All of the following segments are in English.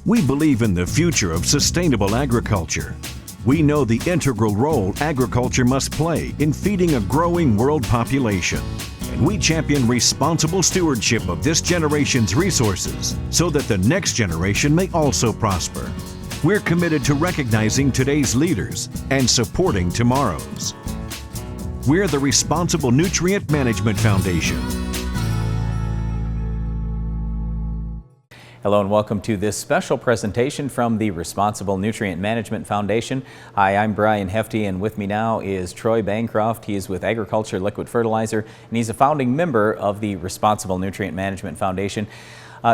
We believe in the future of sustainable agriculture. We know the integral role agriculture must play in feeding a growing world population. And we champion responsible stewardship of this generation's resources so that the next generation may also prosper. We're committed to recognizing today's leaders and supporting tomorrow's. We're the Responsible Nutrient Management Foundation. Hello and welcome to this special presentation from the Responsible Nutrient Management Foundation. Hi, I'm Brian Hefty, and with me now is Troy Bancroft. He is with Agriculture Liquid Fertilizer, and he's a founding member of the Responsible Nutrient Management Foundation.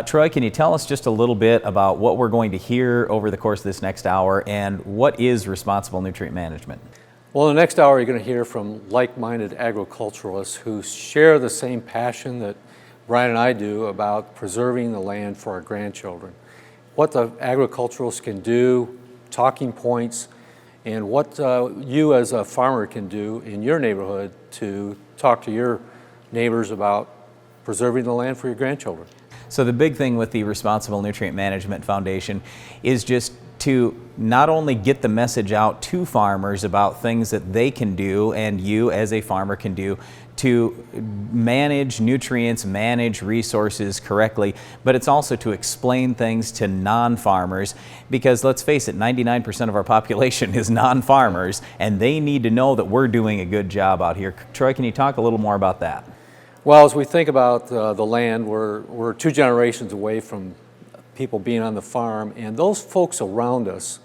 Troy, can you tell us just a little bit about what we're going to hear over the course of this next hour, and what is responsible nutrient management? Well, in the next hour, you're going to hear from like-minded agriculturalists who share the same passion that Brian and I do about preserving the land for our grandchildren. What the agriculturalists can do, talking points, and what you as a farmer can do in your neighborhood to talk to your neighbors about preserving the land for your grandchildren. So the big thing with the Responsible Nutrient Management Foundation is just to not only get the message out to farmers about things that they can do and you as a farmer can do to manage nutrients, manage resources correctly, but it's also to explain things to non-farmers, because let's face it, 99% of our population is non-farmers, and they need to know that we're doing a good job out here. Troy, can you talk a little more about that? Well, as we think about the land, we're 2 generations away from people being on the farm, and those folks around us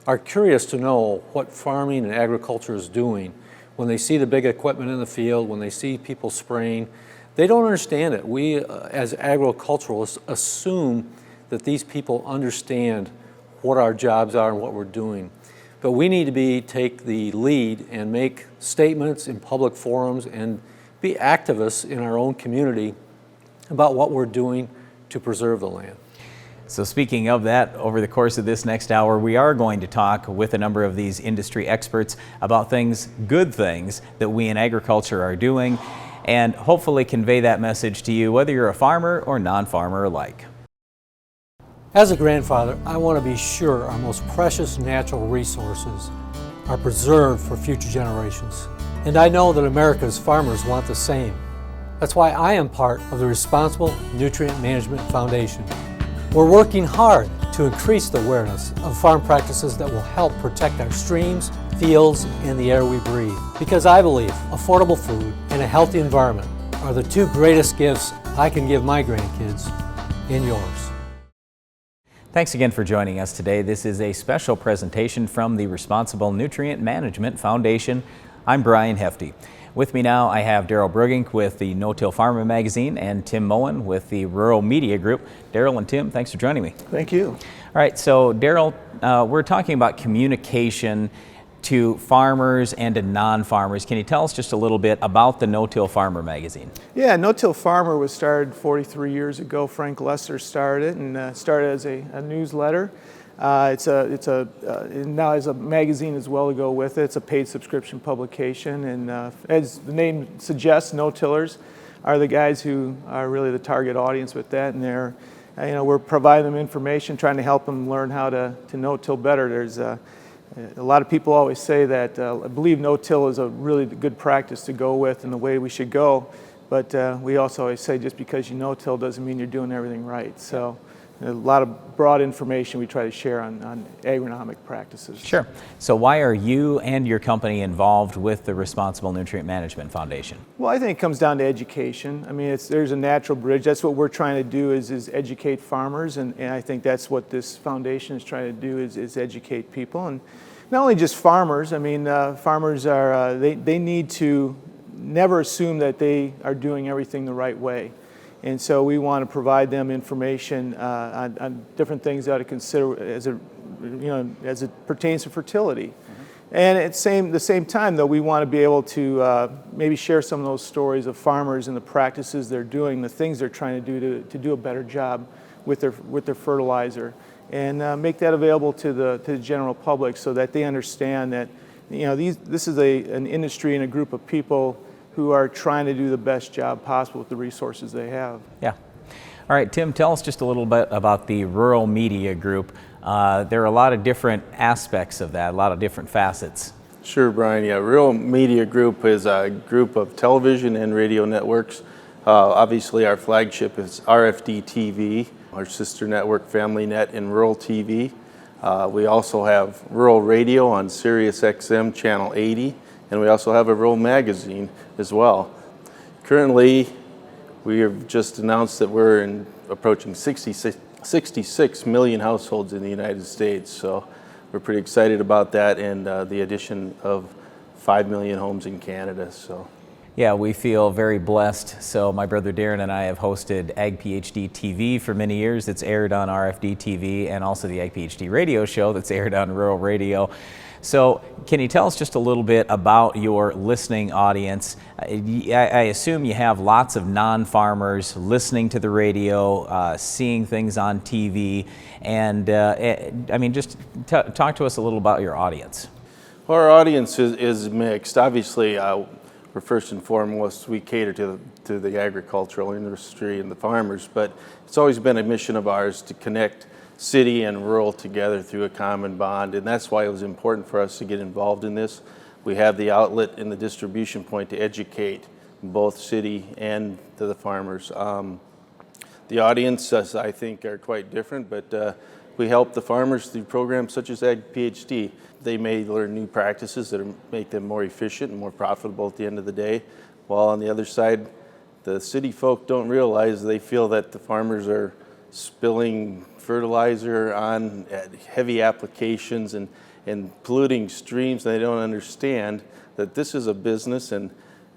are curious to know what farming and agriculture is doing. When they see the big equipment in the field, when they see people spraying, they don't understand it. We, as agriculturalists, assume that these people understand what our jobs are and what we're doing. But we need to take the lead and make statements in public forums and be activists in our own community about what we're doing to preserve the land. So speaking of that, over the course of this next hour, we are going to talk with a number of these industry experts about good things that we in agriculture are doing, and hopefully convey that message to you, whether you're a farmer or non-farmer alike. As a grandfather, I want to be sure our most precious natural resources are preserved for future generations. And I know that America's farmers want the same. That's why I am part of the Responsible Nutrient Management Foundation. We're working hard to increase the awareness of farm practices that will help protect our streams, fields, and the air we breathe. Because I believe affordable food and a healthy environment are the 2 greatest gifts I can give my grandkids and yours. Thanks again for joining us today. This is a special presentation from the Responsible Nutrient Management Foundation. I'm Brian Hefty. With me now, I have Daryl Brugink with the No-Till Farmer magazine and Tim Moen with the Rural Media Group. Daryl and Tim, thanks for joining me. Thank you. All right, so Daryl, we're talking about communication to farmers and to non-farmers. Can you tell us just a little bit about the No-Till Farmer magazine? Yeah, No-Till Farmer was started 43 years ago. Frank Lesser started it, and started as a newsletter. Now has a magazine as well to go with it. It's a paid subscription publication, and as the name suggests, no-tillers are the guys who are really the target audience with that, and we're providing them information, trying to help them learn how to no-till better. There's a lot of people always say that I believe no-till is a really good practice to go with and the way we should go, but we also always say just because you no-till doesn't mean you're doing everything right. So a lot of broad information we try to share on agronomic practices. Sure. So why are you and your company involved with the Responsible Nutrient Management Foundation? Well, I think it comes down to education. I mean, there's a natural bridge. That's what we're trying to do is educate farmers, and I think that's what this foundation is trying to do is educate people. And not only just farmers, I mean, farmers are, they need to never assume that they are doing everything the right way. And so we want to provide them information on different things that to consider as it pertains to fertility. Mm-hmm. And at the same time, though, we want to be able to maybe share some of those stories of farmers and the practices they're doing, the things they're trying to do to do a better job with their fertilizer, and make that available to the general public so that they understand that this is an industry and a group of people who are trying to do the best job possible with the resources they have. Yeah. All right, Tim, tell us just a little bit about the Rural Media Group. There are a lot of different aspects of that, a lot of different facets. Sure, Brian. Yeah, Rural Media Group is a group of television and radio networks. Obviously, our flagship is RFD-TV, our sister network FamilyNet and Rural TV. We also have Rural Radio on Sirius XM Channel 80, and we also have a Rural Magazine as well. Currently, we have just announced that we're approaching 66 million households in the United States, so we're pretty excited about that, and the addition of 5 million homes in Canada. So. Yeah, we feel very blessed. So my brother Darren and I have hosted Ag PhD TV for many years. It's aired on RFD TV, and also the Ag PhD radio show that's aired on Rural Radio. So can you tell us just a little bit about your listening audience? I assume you have lots of non-farmers listening to the radio, seeing things on TV, and I mean, just talk to us a little about your audience. Well, our audience is mixed. Obviously, we're first and foremost, we cater to the agricultural industry and the farmers, but it's always been a mission of ours to connect city and rural together through a common bond, and that's why it was important for us to get involved in this. We have the outlet and the distribution point to educate both city and to the farmers. The audiences, I think, are quite different, but we help the farmers through programs such as Ag PhD. They may learn new practices that make them more efficient and more profitable at the end of the day, while on the other side, the city folk don't realize, they feel that the farmers are spilling fertilizer on heavy applications and polluting streams, and they don't understand that this is a business, and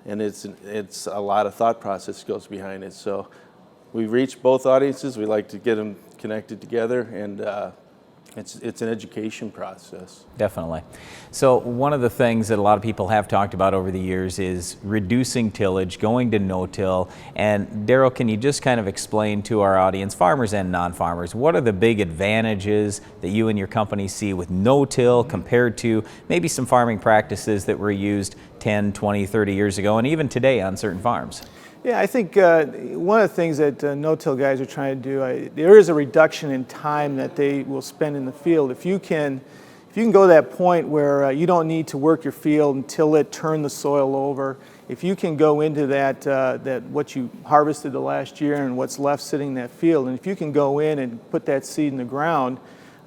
it's a lot of thought process goes behind it. So we reach both audiences. We like to get them connected together, and it's an education process. Definitely. So one of the things that a lot of people have talked about over the years is reducing tillage, going to no-till. And Daryl, can you just kind of explain to our audience, farmers and non-farmers, what are the big advantages that you and your company see with no-till compared to maybe some farming practices that were used 10, 20, 30 years ago, and even today on certain farms? Yeah, I think one of the things that no-till guys are trying to do, there is a reduction in time that they will spend in the field. If you can go to that point where you don't need to work your field and till it, turn the soil over, if you can go into that what you harvested the last year and what's left sitting in that field, and if you can go in and put that seed in the ground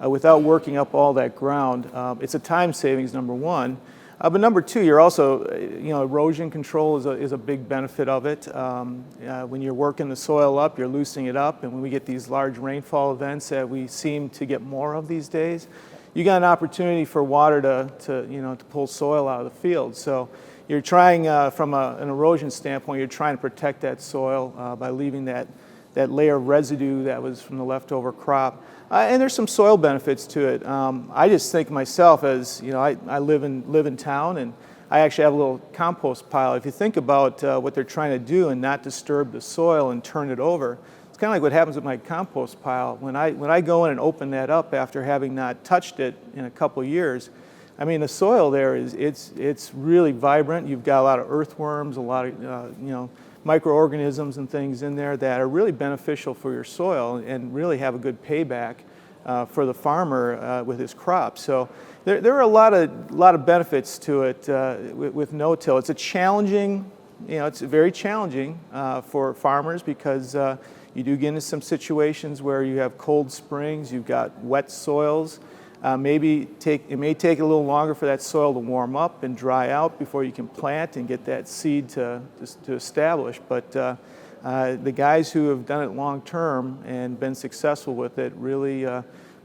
without working up all that ground, it's a time savings, number one. But number two, you're also, erosion control is a big benefit of it. When you're working the soil up, you're loosening it up, and when we get these large rainfall events that we seem to get more of these days, you got an opportunity for water to pull soil out of the field. So you're trying, from an erosion standpoint, you're trying to protect that soil by leaving that layer of residue that was from the leftover crop. And there's some soil benefits to it. I just think myself, as I live in town, and I actually have a little compost pile. If you think about what they're trying to do and not disturb the soil and turn it over, it's kind of like what happens with my compost pile. When I go in and open that up after having not touched it in a couple of years, I mean, the soil there it's really vibrant. You've got a lot of earthworms, a lot of microorganisms and things in there that are really beneficial for your soil and really have a good payback for the farmer with his crop. So there are a lot of benefits to it with no-till. It's a challenging, it's very challenging for farmers because you do get into some situations where you have cold springs, you've got wet soils. It may take a little longer for that soil to warm up and dry out before you can plant and get that seed to establish. But the guys who have done it long term and been successful with it really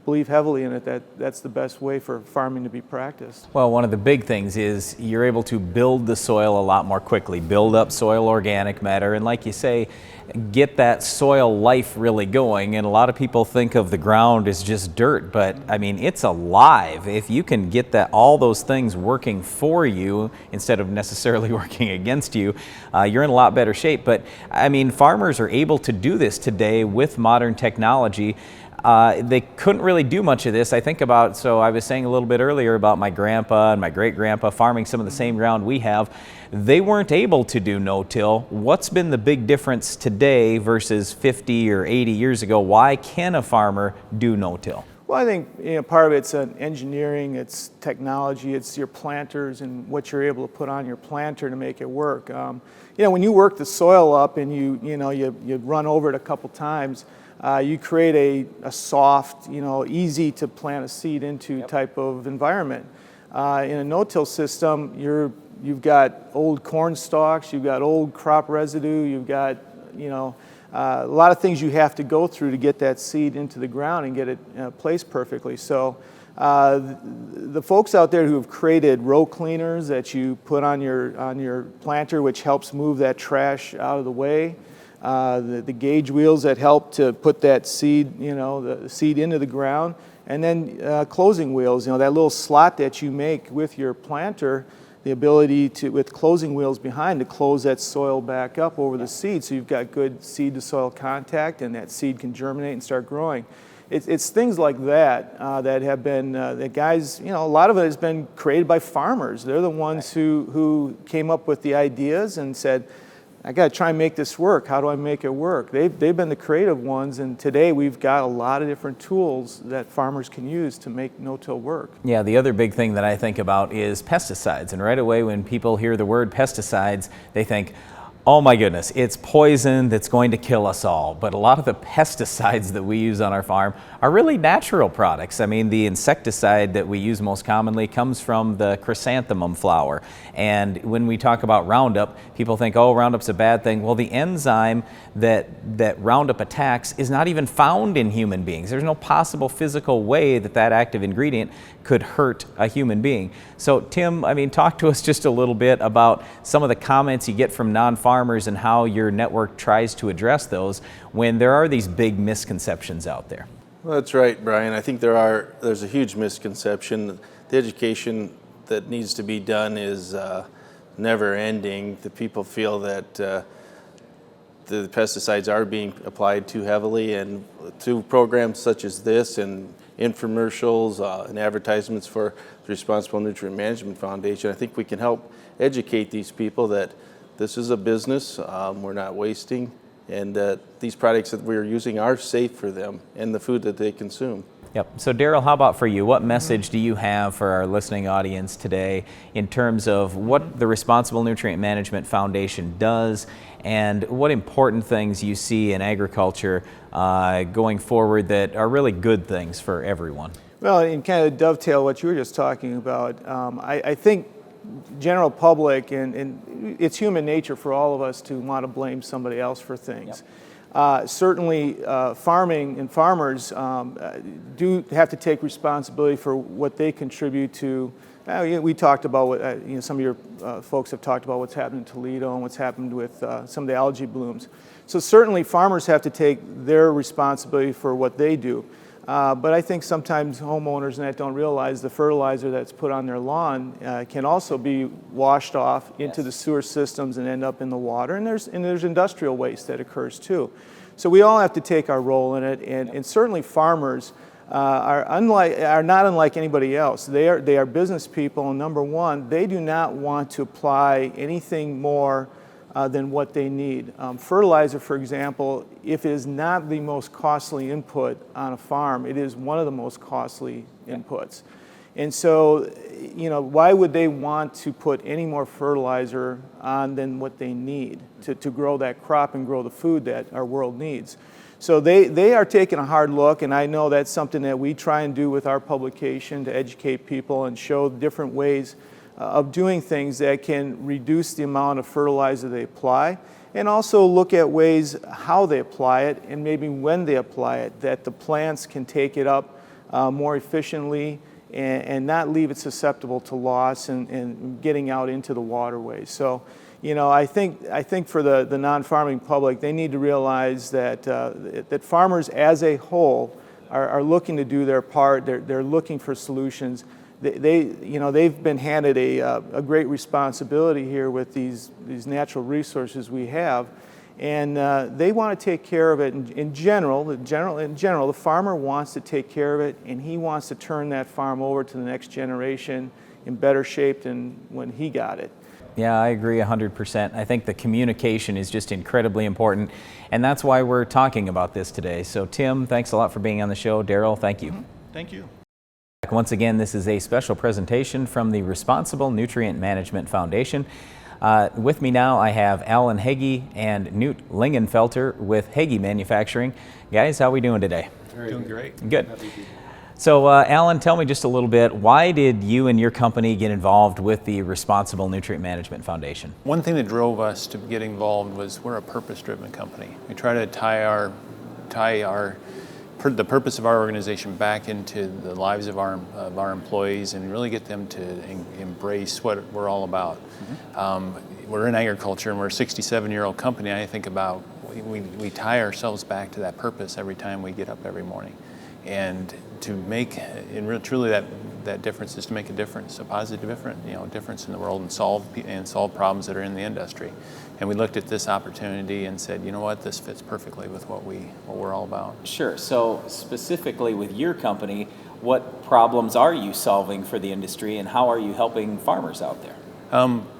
believe heavily in it that's the best way for farming to be practiced. Well, one of the big things is you're able to build the soil a lot more quickly, build up soil organic matter, and like you say, get that soil life really going. And a lot of people think of the ground as just dirt, but I mean, it's alive. If you can get all those things working for you instead of necessarily working against you, you're in a lot better shape. But I mean, farmers are able to do this today with modern technology. they couldn't really do much of this. I think about, so I was saying a little bit earlier about my grandpa and my great-grandpa farming some of the same ground we have. They weren't able to do no-till. What's been the big difference today versus 50 or 80 years ago? Why can a farmer do no-till? Well, I think part of it's engineering, it's technology, it's your planters and what you're able to put on your planter to make it work. When you work the soil up and you run over it a couple times, you create a soft, easy to plant a seed into type of environment. In a no-till system, you've got old corn stalks, you've got old crop residue, you've got a lot of things you have to go through to get that seed into the ground and get it placed perfectly. So the folks out there who have created row cleaners that you put on your planter, which helps move that trash out of the way, the gauge wheels that help to put that seed, the seed into the ground, and then closing wheels, that little slot that you make with your planter, the ability to, with closing wheels behind, to close that soil back up over the seed so you've got good seed to soil contact and that seed can germinate and start growing. It's things like that that have been, that guys, a lot of it has been created by farmers. They're the ones who came up with the ideas and said, I got to try and make this work. How do I make it work? They've been the creative ones, and today we've got a lot of different tools that farmers can use to make no-till work. Yeah, the other big thing that I think about is pesticides. And right away when people hear the word pesticides, they think, oh my goodness, it's poison that's going to kill us all. But a lot of the pesticides that we use on our farm are really natural products. I mean, the insecticide that we use most commonly comes from the chrysanthemum flower. And when we talk about Roundup, people think, oh, Roundup's a bad thing. Well, the enzyme that Roundup attacks is not even found in human beings. There's no possible physical way that active ingredient could hurt a human being. So Tim, talk to us just a little bit about some of the comments you get from non-farmers and how your network tries to address those when there are these big misconceptions out there. Well, that's right, Brian. I think there's a huge misconception. The education that needs to be done is never ending. The people feel that the pesticides are being applied too heavily, and through programs such as this and infomercials and advertisements for the Responsible Nutrient Management Foundation, I think we can help educate these people that this is a business, we're not wasting, and that these products that we're using are safe for them and the food that they consume. Yep. So Daryl, how about for you? What message do you have for our listening audience today in terms of what the Responsible Nutrient Management Foundation does and what important things you see in agriculture going forward that are really good things for everyone? Well, and kind of dovetail what you were just talking about, I think general public, and it's human nature for all of us to want to blame somebody else for things. Yep. Certainly farming and farmers do have to take responsibility for what they contribute to. We talked about what some of your folks have talked about what's happened in Toledo and what's happened with some of the algae blooms. So certainly farmers have to take their responsibility for what they do. But I think sometimes homeowners and that don't realize the fertilizer that's put on their lawn can also be washed off into the sewer systems and end up in the water. And there's industrial waste that occurs too. So we all have to take our role in it. And certainly farmers are not unlike anybody else. They are business people, and number one, they do not want to apply anything more than what they need. Fertilizer, for example, if it is not the most costly input on a farm, it is one of the most costly inputs. And so, why would they want to put any more fertilizer on than what they need to grow that crop and grow the food that our world needs? So they are taking a hard look, and I know that's something that we try and do with our publication to educate people and show different ways of doing things that can reduce the amount of fertilizer they apply, and also look at ways how they apply it and maybe when they apply it, that the plants can take it up more efficiently and not leave it susceptible to loss and getting out into the waterways. So, I think for the non-farming public, they need to realize that that farmers as a whole are looking to do their part. They're looking for solutions. They've been handed a great responsibility here with these natural resources we have, And they want to take care of it in general. The farmer wants to take care of it, and he wants to turn that farm over to the next generation in better shape than when he got it. Yeah, I agree 100%. I think the communication is just incredibly important, and that's why we're talking about this today. So Tim, thanks a lot for being on the show. Daryl, thank you. Thank you. Once again, this is a special presentation from the Responsible Nutrient Management Foundation. With me now, I have Alan Heggie and Newt Lingenfelter with Heggie Manufacturing. Guys, how are we doing today? Doing great. Good. So Alan, tell me just a little bit, why did you and your company get involved with the Responsible Nutrient Management Foundation? One thing that drove us to get involved was we're a purpose-driven company. We try to tie the purpose of our organization back into the lives of our employees and really get them to embrace what we're all about. We're in agriculture and we're a 67-year-old company. I think about we tie ourselves back to that purpose every time we get up every morning, and to make truly that difference is to make a difference, a positive difference in the world, and solve problems that are in the industry. And we looked at this opportunity and said, you know what, this fits perfectly with what we're all about. Sure. So specifically with your company, what problems are you solving for the industry, and how are you helping farmers out there?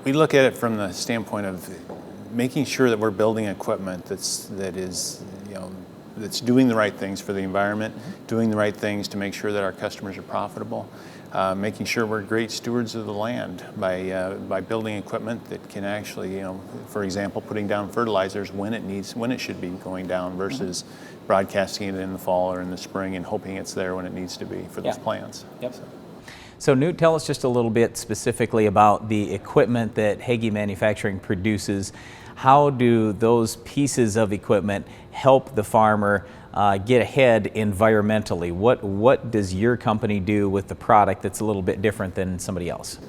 We look at it from the standpoint of making sure that we're building equipment that's doing the right things for the environment, doing the right things to make sure that our customers are profitable, making sure we're great stewards of the land by building equipment that can actually, for example, putting down fertilizers when it should be going down versus broadcasting it in the fall or in the spring and hoping it's there when it needs to be for those plants. Yep. So Newt, tell us just a little bit specifically about the equipment that Heggie Manufacturing produces. How do those pieces of equipment help the farmer get ahead environmentally? What does your company do with the product that's a little bit different than somebody else?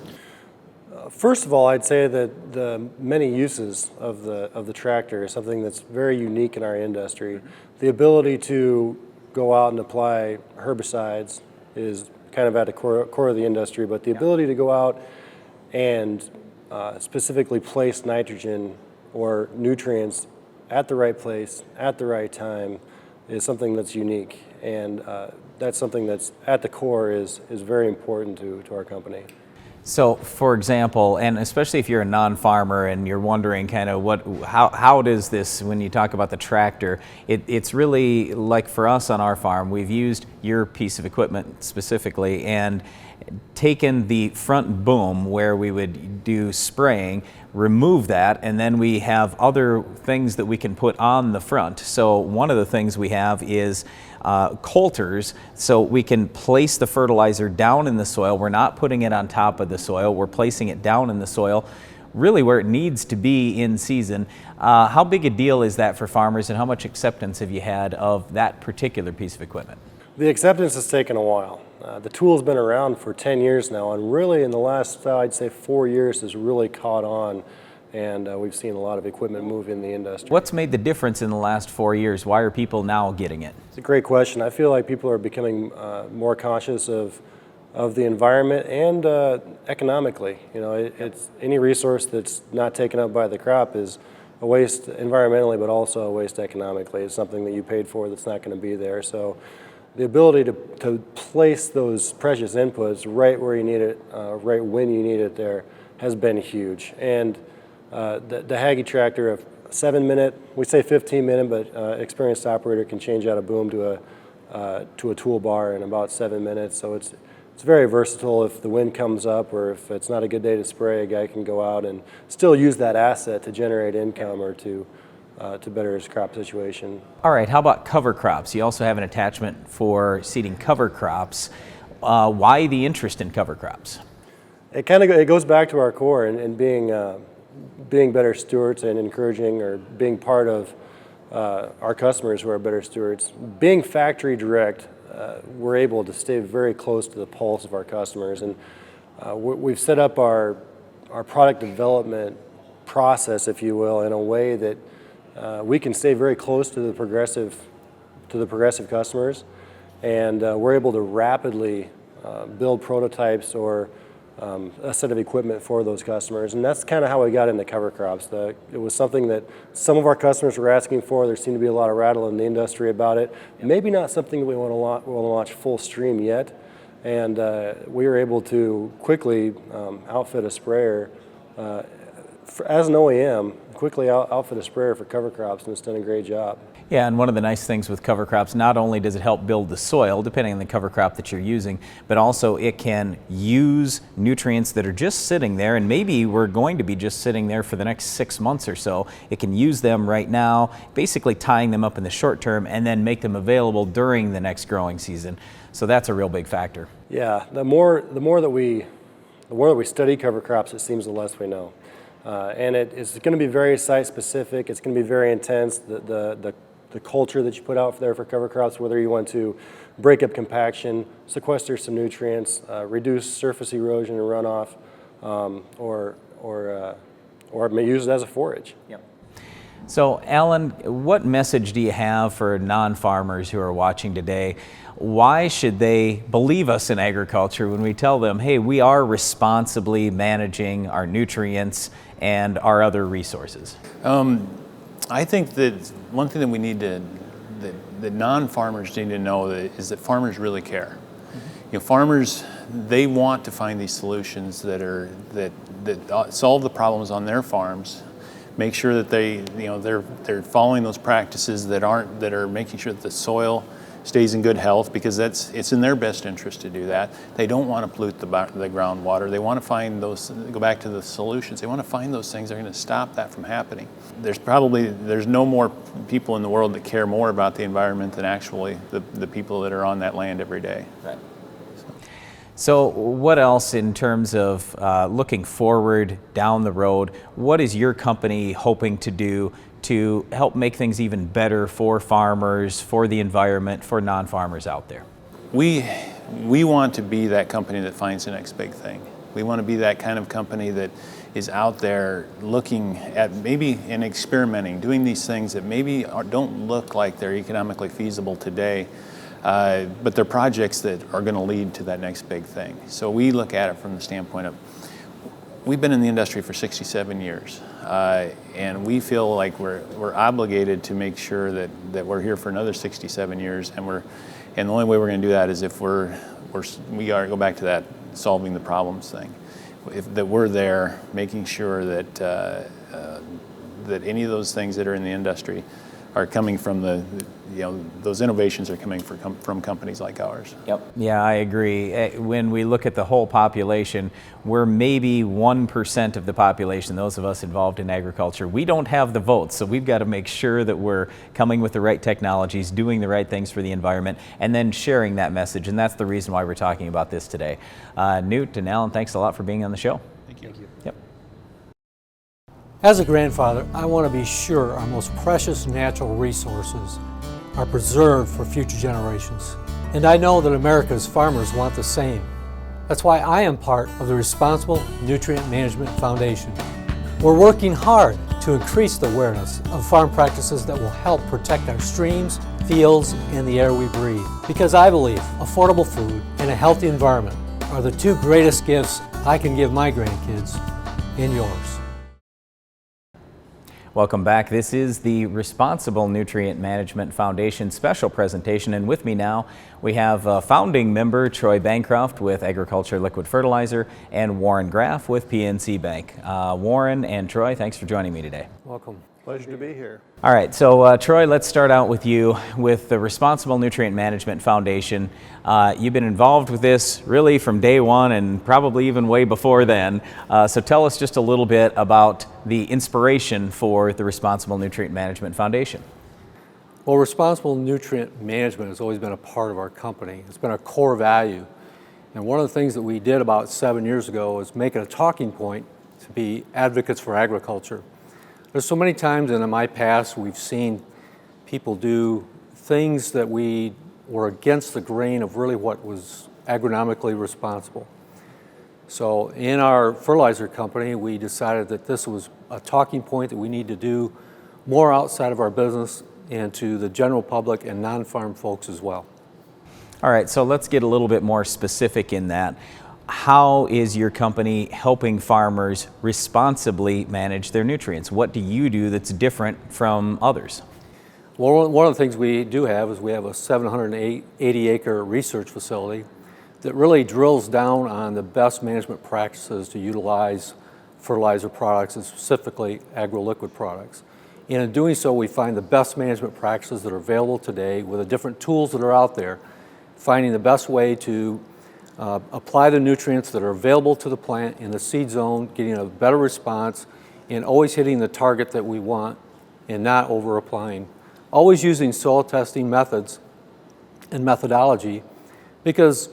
First of all, I'd say that the many uses of the tractor is something that's very unique in our industry. The ability to go out and apply herbicides is kind of at the core of the industry, but the ability to go out and specifically place nitrogen or nutrients at the right place, at the right time, is something that's unique. And that's something that's at the core is very important to our company. So, for example, and especially if you're a non-farmer and you're wondering kind of how does this, when you talk about the tractor, it's really like for us on our farm, we've used your piece of equipment specifically and taken the front boom where we would do spraying, remove that, and then we have other things that we can put on the front. So one of the things we have is coulters, so we can place the fertilizer down in the soil. We're not putting it on top of the soil, we're placing it down in the soil, really where it needs to be in season. How big a deal is that for farmers, and how much acceptance have you had of that particular piece of equipment? The acceptance has taken a while. The tool's been around for 10 years now, and really in the last, I'd say 4 years, has really caught on, and we've seen a lot of equipment move in the industry. What's made the difference in the last 4 years? Why are people now getting it? It's a great question. I feel like people are becoming more conscious of the environment and economically. It's any resource that's not taken up by the crop is a waste environmentally, but also a waste economically. It's something that you paid for that's not going to be there. So the ability to place those precious inputs right where you need it, right when you need it there, has been huge. And the Heggie tractor, a 7-minute, we say 15-minute, but experienced operator can change out a boom to a toolbar in about 7 minutes. So it's very versatile. If the wind comes up or if it's not a good day to spray, a guy can go out and still use that asset to generate income or to better his crop situation. All right, how about cover crops? You also have an attachment for seeding cover crops. Why the interest in cover crops? It goes back to our core and being better stewards and encouraging or being part of our customers who are better stewards. Being factory direct, we're able to stay very close to the pulse of our customers, and we've set up our product development process, if you will, in a way that we can stay very close to the progressive customers, and we're able to rapidly build prototypes or a set of equipment for those customers, and that's kind of how we got into cover crops. It was something that some of our customers were asking for. There seemed to be a lot of rattle in the industry about it. Maybe not something that we want to launch full stream yet, and we were able to quickly outfit a sprayer as an OEM. Quickly outfit a sprayer for cover crops, and it's done a great job. Yeah, and one of the nice things with cover crops, not only does it help build the soil, depending on the cover crop that you're using, but also it can use nutrients that are just sitting there, and maybe we're going to be just sitting there for the next 6 months or so. It can use them right now, basically tying them up in the short term, and then make them available during the next growing season. So that's a real big factor. Yeah, the more that we study cover crops, it seems the less we know. And it's going to be very site specific. It's going to be very intense. The culture that you put out there for cover crops, whether you want to break up compaction, sequester some nutrients, reduce surface erosion and runoff, or may use it as a forage. Yep. So, Alan, what message do you have for non-farmers who are watching today? Why should they believe us in agriculture when we tell them, hey, we are responsibly managing our nutrients and our other resources? I think that one thing that we need to, that non-farmers need to know is that farmers really care. You know, farmers, they want to find these solutions that solve the problems on their farms. Make sure that they're following those practices that are making sure that the soil stays in good health, because it's in their best interest to do that. They don't want to pollute the groundwater. They want to find go back to the solutions. They want to find those things that are going to stop that from happening. There's no more people in the world that care more about the environment than actually the people that are on that land every day. Right. So what else in terms of looking forward down the road, what is your company hoping to do to help make things even better for farmers, for the environment, for non-farmers out there? We want to be that company that finds the next big thing. We want to be that kind of company that is out there looking at maybe and experimenting, doing these things that maybe don't look like they're economically feasible today, but they're projects that are going to lead to that next big thing. So we look at it from the standpoint of, we've been in the industry for 67 years, and we feel like we're obligated to make sure that we're here for another 67 years, and the only way we're going to do that is if we go back to that solving the problems thing. That we're there making sure that that any of those things that are in the industry are coming from those innovations are coming from companies like ours. Yep. Yeah, I agree. When we look at the whole population, we're maybe 1% of the population, those of us involved in agriculture. We don't have the votes, so we've got to make sure that we're coming with the right technologies, doing the right things for the environment, and then sharing that message, and that's the reason why we're talking about this today. Newt and Alan, thanks a lot for being on the show. Thank you. Thank you. Yep. As a grandfather, I want to be sure our most precious natural resources are preserved for future generations. And I know that America's farmers want the same. That's why I am part of the Responsible Nutrient Management Foundation. We're working hard to increase the awareness of farm practices that will help protect our streams, fields, and the air we breathe. Because I believe affordable food and a healthy environment are the two greatest gifts I can give my grandkids and yours. Welcome back. This is the Responsible Nutrient Management Foundation special presentation, and with me now we have founding member Troy Bancroft with Agriculture Liquid Fertilizer and Warren Graff with PNC Bank. Warren and Troy, thanks for joining me today. Welcome. Pleasure to be here. All right, so Troy, let's start out with you with the Responsible Nutrient Management Foundation. You've been involved with this really from day one and probably even way before then. So tell us just a little bit about the inspiration for the Responsible Nutrient Management Foundation. Well, responsible nutrient management has always been a part of our company. It's been a core value. And one of the things that we did about 7 years ago was make it a talking point to be advocates for agriculture. There's so many times in my past we've seen people do things that we were against the grain of really what was agronomically responsible. So in our fertilizer company, we decided that this was a talking point that we need to do more outside of our business and to the general public and non-farm folks as well. All right, so let's get a little bit more specific in that. how is your company helping farmers responsibly manage their nutrients? What do you do that's different from others? Well, one of the things we do have is we have a 780-acre research facility that really drills down on the best management practices to utilize fertilizer products and specifically agro-liquid products. And in doing so, we find the best management practices that are available today with the different tools that are out there, finding the best way to apply the nutrients that are available to the plant in the seed zone, getting a better response, and always hitting the target that we want and not over applying. Always using soil testing methods and methodology, because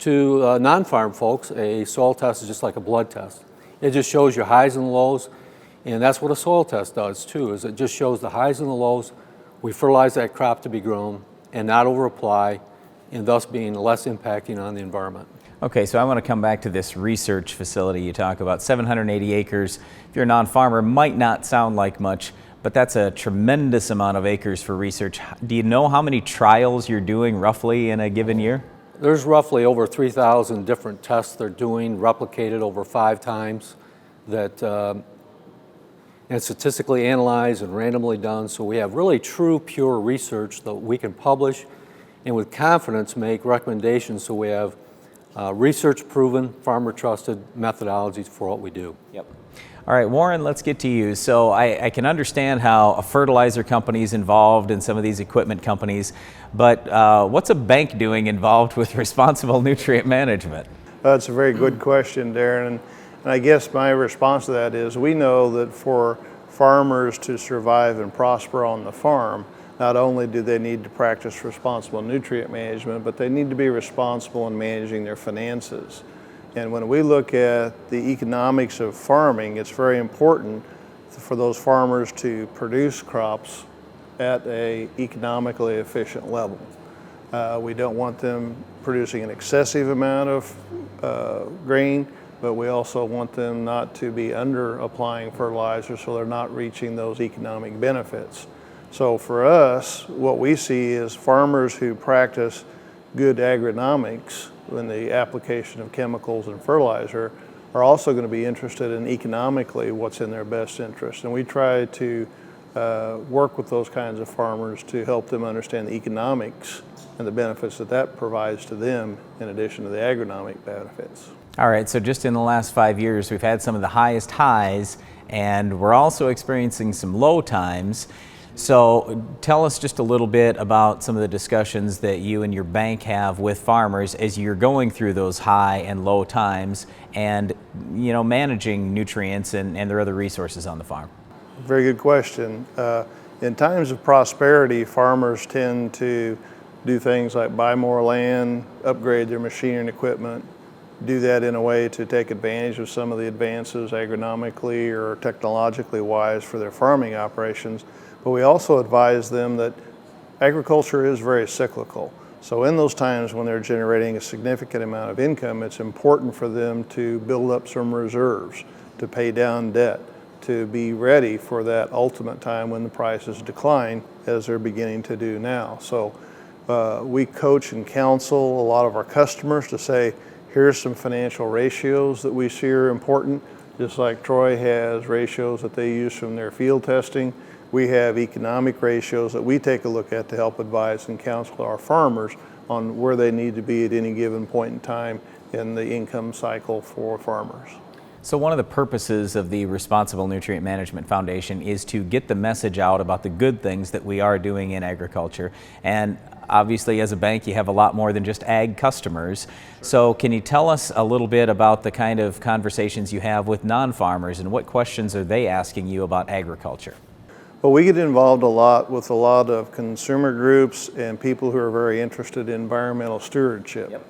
to non-farm folks, a soil test is just like a blood test. It just shows your highs and lows, and that's what a soil test does too, is it just shows the highs and the lows. We fertilize that crop to be grown and not over apply, and thus being less impacting on the environment. Okay, so I want to come back to this research facility you talk about. 780 acres, if you're a non-farmer, might not sound like much, but that's a tremendous amount of acres for research. Do you know how many trials you're doing roughly in a given year? There's roughly over 3,000 different tests they're doing, replicated over 5 times, that and statistically analyzed and randomly done. So we have really true, pure research that we can publish and with confidence make recommendations, so we have research-proven, farmer-trusted methodologies for what we do. Yep. All right, Warren, let's get to you. So I can understand how a fertilizer company is involved in some of these equipment companies, but what's a bank doing involved with responsible nutrient management? That's a very good question, Darren. And I guess my response to that is we know that for farmers to survive and prosper on the farm, not only do they need to practice responsible nutrient management, but they need to be responsible in managing their finances. And when we look at the economics of farming, it's very important for those farmers to produce crops at an economically efficient level. We don't want them producing an excessive amount of grain, but we also want them not to be under applying fertilizer so they're not reaching those economic benefits. So for us, what we see is farmers who practice good agronomics in the application of chemicals and fertilizer are also going to be interested in economically what's in their best interest. And we try to work with those kinds of farmers to help them understand the economics and the benefits that that provides to them in addition to the agronomic benefits. All right, so just in the last 5 years, we've had some of the highest highs, and we're also experiencing some low times. So tell us just a little bit about some of the discussions that you and your bank have with farmers as you're going through those high and low times and, you know, managing nutrients and their other resources on the farm. Very good question. In times of prosperity, farmers tend to do things like buy more land, upgrade their machinery and equipment, do that in a way to take advantage of some of the advances agronomically or technologically wise for their farming operations. But we also advise them that agriculture is very cyclical. So in those times when they're generating a significant amount of income, it's important for them to build up some reserves, to pay down debt, to be ready for that ultimate time when the prices decline, as they're beginning to do now. So we coach and counsel a lot of our customers to say, here's some financial ratios that we see are important, just like Troy has ratios that they use from their field testing. We have economic ratios that we take a look at to help advise and counsel our farmers on where they need to be at any given point in time in the income cycle for farmers. So one of the purposes of the Responsible Nutrient Management Foundation is to get the message out about the good things that we are doing in agriculture. And obviously, as a bank, you have a lot more than just ag customers. So can you tell us a little bit about the kind of conversations you have with non-farmers and what questions are they asking you about agriculture? Well, we get involved a lot with a lot of consumer groups and people who are very interested in environmental stewardship. Yep.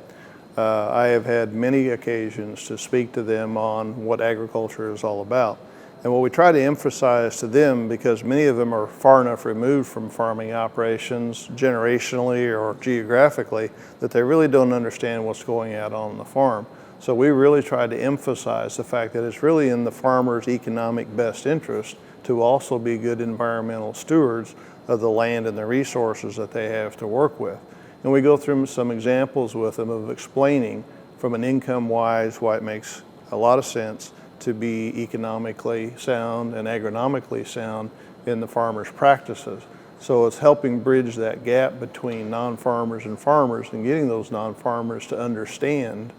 I have had many occasions to speak to them on what agriculture is all about. And what we try to emphasize to them, because many of them are far enough removed from farming operations generationally or geographically, that they really don't understand what's going on the farm. So we really try to emphasize the fact that it's really in the farmer's economic best interest to also be good environmental stewards of the land and the resources that they have to work with. And we go through some examples with them of explaining from an income-wise, why it makes a lot of sense to be economically sound and agronomically sound in the farmers' practices. So it's helping bridge that gap between non-farmers and farmers and getting those non-farmers to understand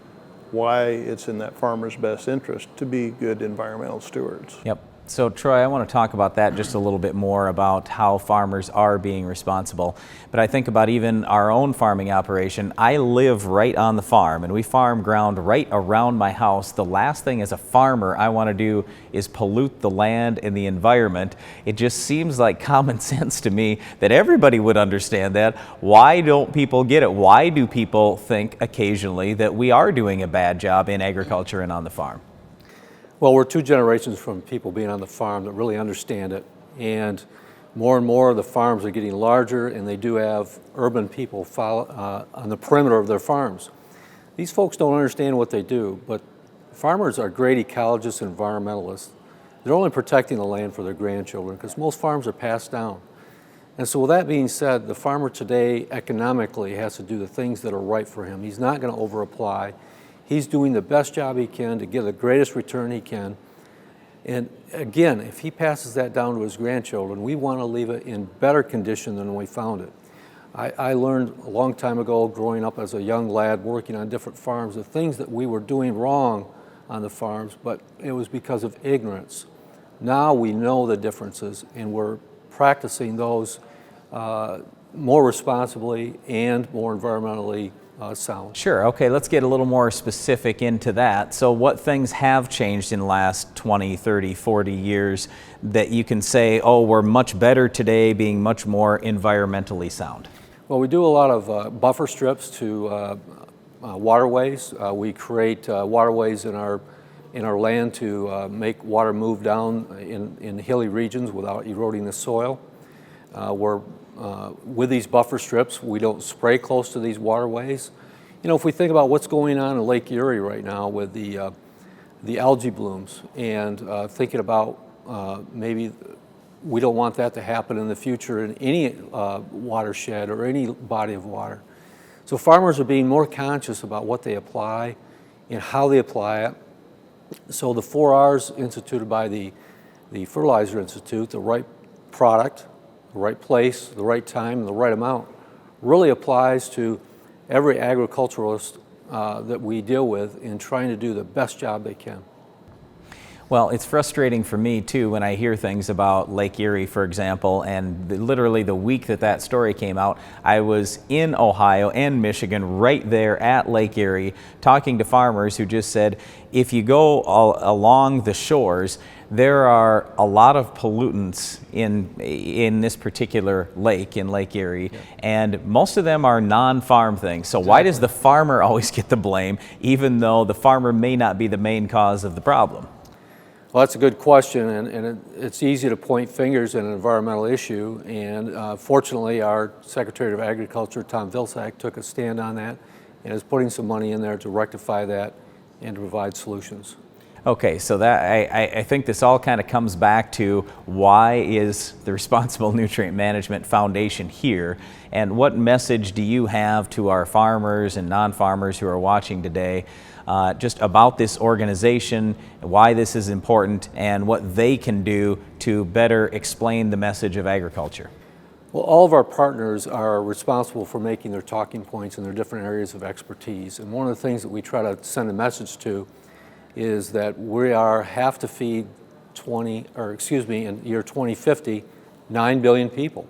why it's in that farmer's best interest to be good environmental stewards. Yep. So Troy, I want to talk about that just a little bit more about how farmers are being responsible. But I think about even our own farming operation. I live right on the farm and we farm ground right around my house. The last thing as a farmer I want to do is pollute the land and the environment. It just seems like common sense to me that everybody would understand that. Why don't people get it? Why do people think occasionally that we are doing a bad job in agriculture and on the farm? Well, we're 2 generations from people being on the farm that really understand it, and more the farms are getting larger, and they do have urban people on the perimeter of their farms. These folks don't understand what they do, but farmers are great ecologists and environmentalists. They're only protecting the land for their grandchildren because most farms are passed down. And so with that being said, the farmer today economically has to do the things that are right for him. He's not going to over-apply. He's doing the best job he can to get the greatest return he can. And again, if he passes that down to his grandchildren, we want to leave it in better condition than when we found it. I learned a long time ago, growing up as a young lad, working on different farms, the things that we were doing wrong on the farms, but it was because of ignorance. Now we know the differences, and we're practicing those more responsibly and more environmentally sound. Sure. Okay, let's get a little more specific into that. So what things have changed in the last 20, 30, 40 years that you can say, oh, we're much better today being much more environmentally sound? Well, we do a lot of buffer strips to waterways. We create waterways in our land to make water move down in hilly regions without eroding the soil. With these buffer strips, we don't spray close to these waterways. You know, if we think about what's going on in Lake Erie right now with the algae blooms, and thinking about maybe we don't want that to happen in the future in any watershed or any body of water. So farmers are being more conscious about what they apply and how they apply it. So the 4 R's instituted by the Fertilizer Institute, the right product, the right place, the right time, and the right amount, really applies to every agriculturalist that we deal with in trying to do the best job they can. Well, it's frustrating for me too when I hear things about Lake Erie, for example, and literally the week that story came out, I was in Ohio and Michigan right there at Lake Erie talking to farmers who just said, if you go along the shores, there are a lot of pollutants in this particular lake, in Lake Erie, and most of them are non-farm things. So why does the farmer always get the blame, even though the farmer may not be the main cause of the problem? Well, that's a good question, and it's easy to point fingers at an environmental issue, and fortunately our Secretary of Agriculture, Tom Vilsack, took a stand on that and is putting some money in there to rectify that and to provide solutions. Okay, so that I think this all kind of comes back to why is the Responsible Nutrient Management Foundation here, and what message do you have to our farmers and non-farmers who are watching today just about this organization, why this is important, and what they can do to better explain the message of agriculture? Well, all of our partners are responsible for making their talking points in their different areas of expertise, and one of the things that we try to send a message to is that we have to feed in year 2050, 9 billion people.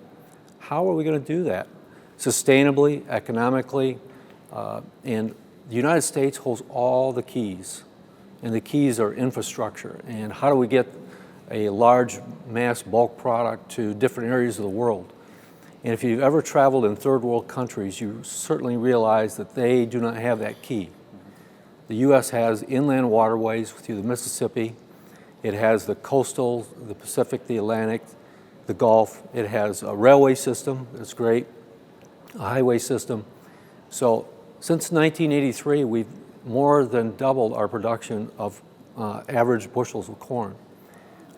How are we going to do that? Sustainably, economically, and the United States holds all the keys, and the keys are infrastructure. And how do we get a large mass bulk product to different areas of the world? And if you've ever traveled in third world countries, you certainly realize that they do not have that key. The U.S. has inland waterways through the Mississippi. It has the coastal, the Pacific, the Atlantic, the Gulf. It has a railway system that's great, a highway system. So since 1983, we've more than doubled our production of average bushels of corn.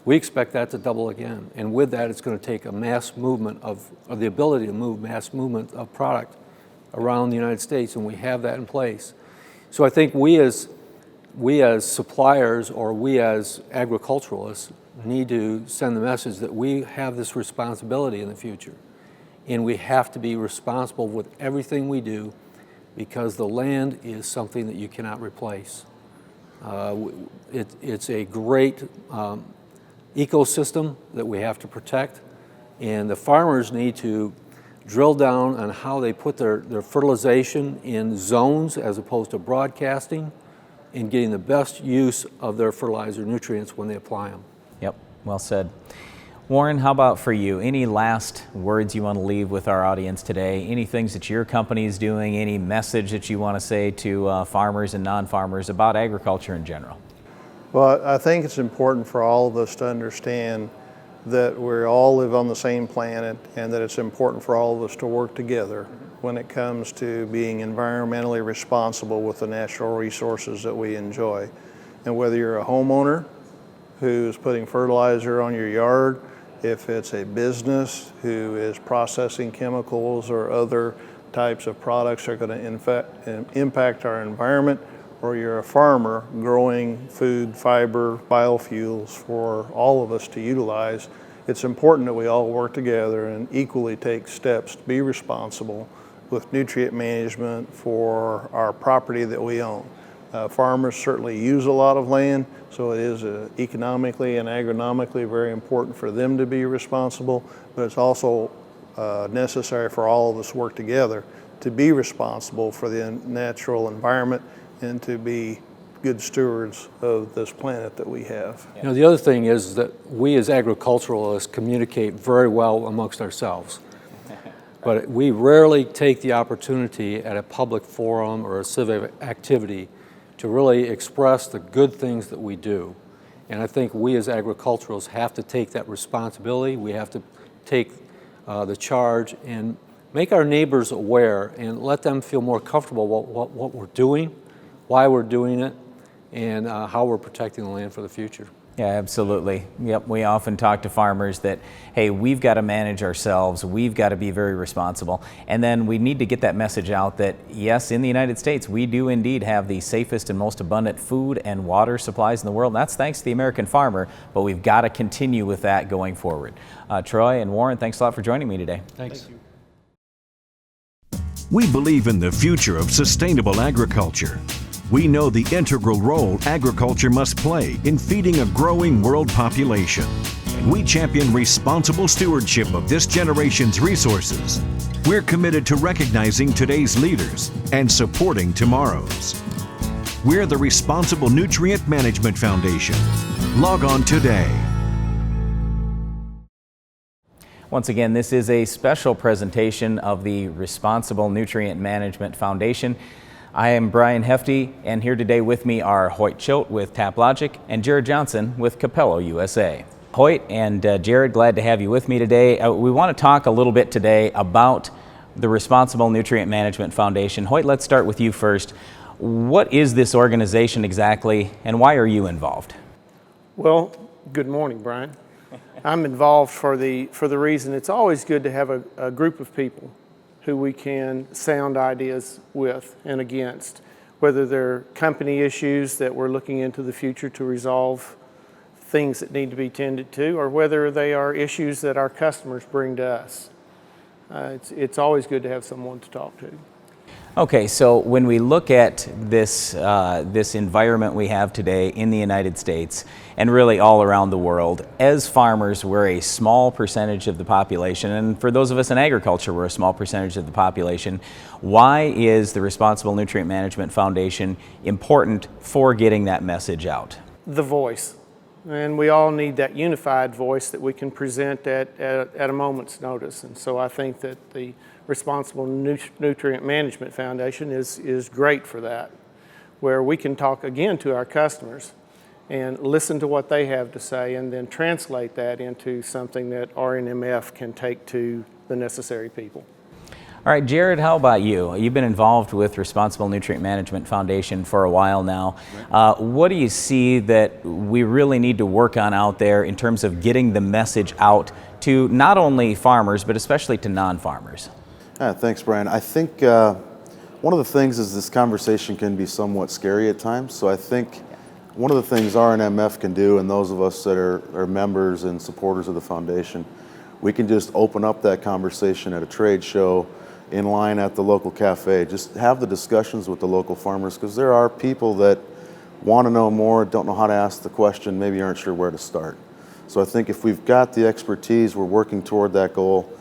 We expect that to double again. And with that, it's going to take a mass movement of the ability to move mass movement of product around the United States, and we have that in place. So I think we as suppliers or we as agriculturalists need to send the message that we have this responsibility in the future. And we have to be responsible with everything we do because the land is something that you cannot replace. It's a great ecosystem that we have to protect, and the farmers need to drill down on how they put their fertilization in zones as opposed to broadcasting, and getting the best use of their fertilizer nutrients when they apply them. Yep, well said. Warren, how about for you? Any last words you want to leave with our audience today? Any things that your company is doing? Any message that you want to say to farmers and non-farmers about agriculture in general? Well, I think it's important for all of us to understand that we all live on the same planet and that it's important for all of us to work together when it comes to being environmentally responsible with the natural resources that we enjoy. And whether you're a homeowner who's putting fertilizer on your yard, if it's a business who is processing chemicals or other types of products that are going to impact our environment, or you're a farmer growing food, fiber, biofuels for all of us to utilize, it's important that we all work together and equally take steps to be responsible with nutrient management for our property that we own. Farmers certainly use a lot of land, so it is economically and agronomically very important for them to be responsible, but it's also necessary for all of us to work together to be responsible for the natural environment and to be good stewards of this planet that we have. You know, the other thing is that we as agriculturalists communicate very well amongst ourselves. But we rarely take the opportunity at a public forum or a civic activity to really express the good things that we do. And I think we as agriculturalists have to take that responsibility. We have to take the charge and make our neighbors aware and let them feel more comfortable what we're doing, why we're doing it, and how we're protecting the land for the future. Yeah, absolutely. Yep, we often talk to farmers that, hey, we've got to manage ourselves, we've got to be very responsible, and then we need to get that message out that, yes, in the United States, we do indeed have the safest and most abundant food and water supplies in the world, and that's thanks to the American farmer, but we've got to continue with that going forward. Troy and Warren, thanks a lot for joining me today. Thanks. Thank you. We believe in the future of sustainable agriculture. We know the integral role agriculture must play in feeding a growing world population, and we champion responsible stewardship of this generation's resources. We're committed to recognizing today's leaders and supporting tomorrow's. We're the Responsible Nutrient Management Foundation. Log on today. Once again, this is a special presentation of the Responsible Nutrient Management Foundation. I am Brian Hefty, and here today with me are Hoyt Choate with TapLogic and Jared Johnson with Capello USA. Hoyt and Jared, glad to have you with me today. We want to talk a little bit today about the Responsible Nutrient Management Foundation. Hoyt, let's start with you first. What is this organization exactly, and why are you involved? Well, good morning, Brian. I'm involved for the reason it's always good to have a group of people who we can sound ideas with and against, whether they're company issues that we're looking into the future to resolve things that need to be tended to, or whether they are issues that our customers bring to us. It's always good to have someone to talk to. Okay, so when we look at this environment we have today in the United States and really all around the world, as farmers, we're a small percentage of the population, and for those of us in agriculture, we're a small percentage of the population. Why is the Responsible Nutrient Management Foundation important for getting that message out? The voice. And we all need that unified voice that we can present at a moment's notice. And so I think that the Responsible Nutrient Management Foundation is great for that, where we can talk again to our customers and listen to what they have to say and then translate that into something that Rnmf can take to the necessary people. All right, Jared, how about you? You've been involved with Responsible Nutrient Management Foundation for a while now. What do you see that we really need to work on out there in terms of getting the message out to not only farmers, but especially to non-farmers? Thanks, Brian. I think one of the things is this conversation can be somewhat scary at times. So I think one of the things Rnmf can do, and those of us that are members and supporters of the foundation, we can just open up that conversation at a trade show, in line at the local cafe. Just have the discussions with the local farmers, because there are people that want to know more, don't know how to ask the question, maybe aren't sure where to start. So I think if we've got the expertise, we're working toward that goal,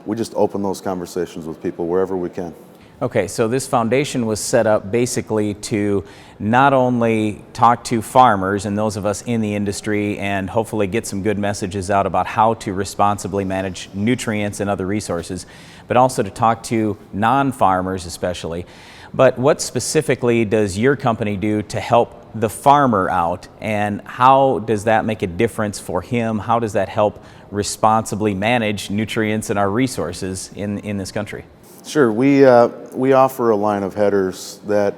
we just open those conversations with people wherever we can. Okay, so this foundation was set up basically to not only talk to farmers and those of us in the industry and hopefully get some good messages out about how to responsibly manage nutrients and other resources, but also to talk to non-farmers especially. But what specifically does your company do to help the farmer out, and how does that make a difference for him? How does that help responsibly manage nutrients and our resources in this country? Sure, we offer a line of headers that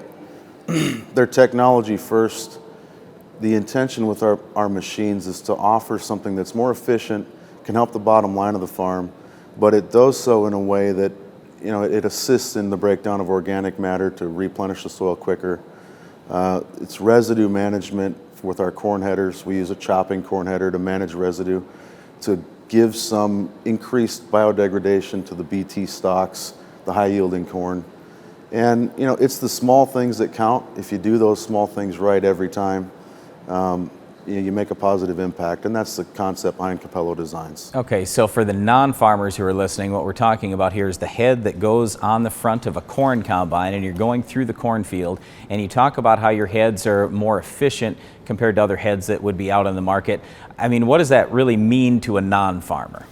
they're technology first. The intention with our machines is to offer something that's more efficient, can help the bottom line of the farm, but it does so in a way that, you know, it assists in the breakdown of organic matter to replenish the soil quicker. It's residue management with our corn headers. We use a chopping corn header to manage residue, to give some increased biodegradation to the BT stalks, the high yielding corn. And you know, it's the small things that count. If you do those small things right every time, you make a positive impact, and that's the concept behind Capello Designs. Okay, so for the non-farmers who are listening, what we're talking about here is the head that goes on the front of a corn combine, and you're going through the cornfield, and you talk about how your heads are more efficient compared to other heads that would be out on the market. I mean, what does that really mean to a non-farmer?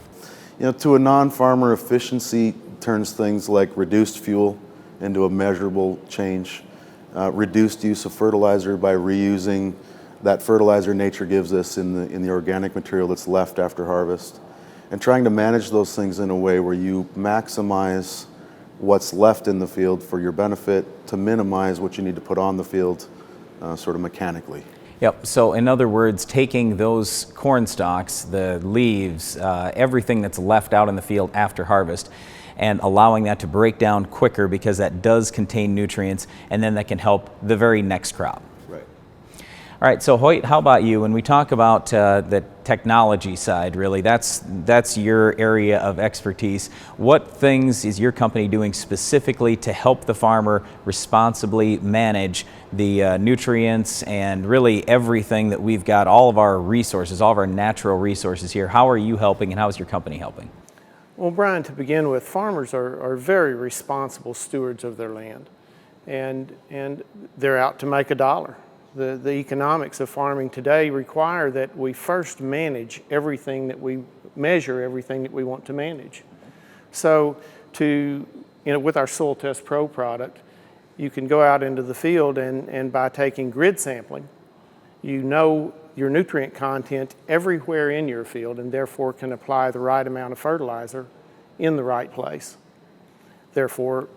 You know, to a non-farmer, efficiency turns things like reduced fuel into a measurable change, reduced use of fertilizer by reusing that fertilizer nature gives us in the organic material that's left after harvest, and trying to manage those things in a way where you maximize what's left in the field for your benefit to minimize what you need to put on the field sort of mechanically. Yep, so in other words, taking those corn stalks, the leaves, everything that's left out in the field after harvest, and allowing that to break down quicker, because that does contain nutrients, and then that can help the very next crop. Right. All right, so Hoyt, how about you? When we talk about the technology side, really, that's your area of expertise. What things is your company doing specifically to help the farmer responsibly manage the nutrients and really everything that we've got, all of our resources, all of our natural resources here? How are you helping, and how is your company helping? Well, Brian, to begin with, farmers are very responsible stewards of their land, and they're out to make a dollar. The economics of farming today require that we first manage everything that we measure, everything that we want to manage. So with our Soil Test Pro product, you can go out into the field and by taking grid sampling, you know your nutrient content everywhere in your field, and therefore can apply the right amount of fertilizer in the right place, therefore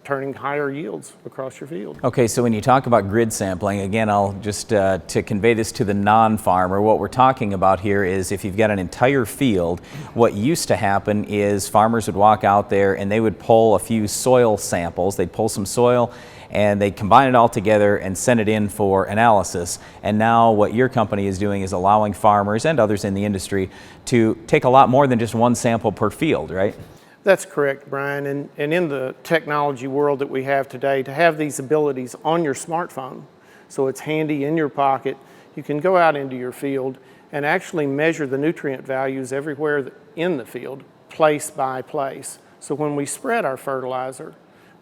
turning higher yields across your field. Okay, so when you talk about grid sampling, again, I'll just to convey this to the non-farmer, what we're talking about here is if you've got an entire field, what used to happen is farmers would walk out there and they would pull a few soil samples. They'd pull some soil and they'd combine it all together and send it in for analysis. And now what your company is doing is allowing farmers and others in the industry to take a lot more than just one sample per field, right? That's correct, Brian. And in the technology world that we have today, to have these abilities on your smartphone, so it's handy in your pocket, you can go out into your field and actually measure the nutrient values everywhere in the field, place by place. So when we spread our fertilizer,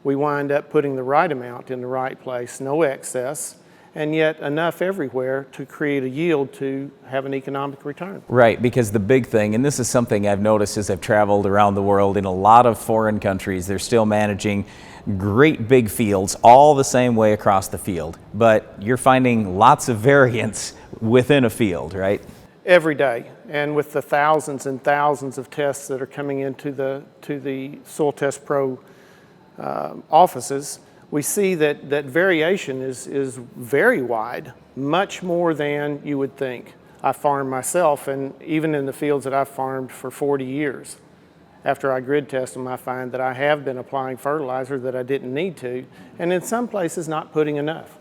we wind up putting the right amount in the right place, no excess, and yet enough everywhere to create a yield to have an economic return. Right, because the big thing, and this is something I've noticed as I've traveled around the world in a lot of foreign countries, they're still managing great big fields all the same way across the field, but you're finding lots of variance within a field, right? Every day, and with the thousands and thousands of tests that are coming into the Soil Test Pro offices, we see that variation is very wide, much more than you would think. I farm myself, and even in the fields that I've farmed for 40 years, after I grid test them, I find that I have been applying fertilizer that I didn't need to, and in some places not putting enough.